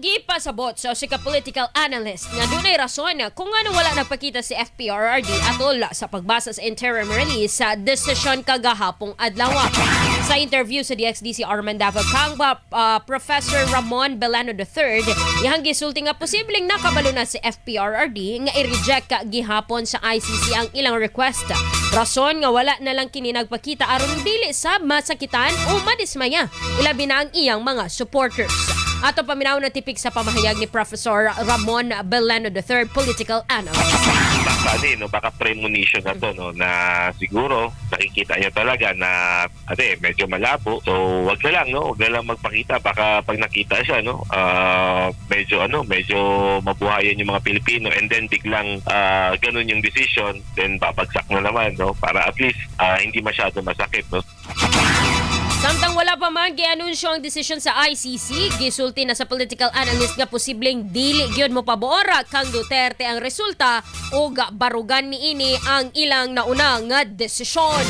Gipasabot sa usika political analyst nga dunay rason kung ano wala nagpakita si Fprrd atol sa pagbasa sa interim release sa desisyon kagahapong adlawa. Sa interview sa DXDC Armandava Kangba, Professor Ramon Belano III, ihang gisulti nga posibleng nakabalo na si Fprrd nga i-reject gihapon sa ICC ang ilang request. Rason nga wala na lang kini nagpakita aron dili sab masakitan o madismaya ilabi na ang iyang mga supporters. Ato paminaw na tipik sa pamahayag ni Professor Ramon Belano III, political analyst. Baka premonition na to, no, na siguro nakikita niya talaga na medyo malabo. So wag na lang magpakita. Baka pag nakita siya, medyo mabuhayan yung mga Pilipino, and then biglang ganun yung decision, then babagsak na naman, no, para at least hindi masyado masakit, no. Samtang wala pa man gianunsyo ang desisyon sa ICC, gisulti na sa political analyst nga posibleng dili gyud mo pabora kang Duterte ang resulta o barugan niini ang ilang nauna nga desisyon.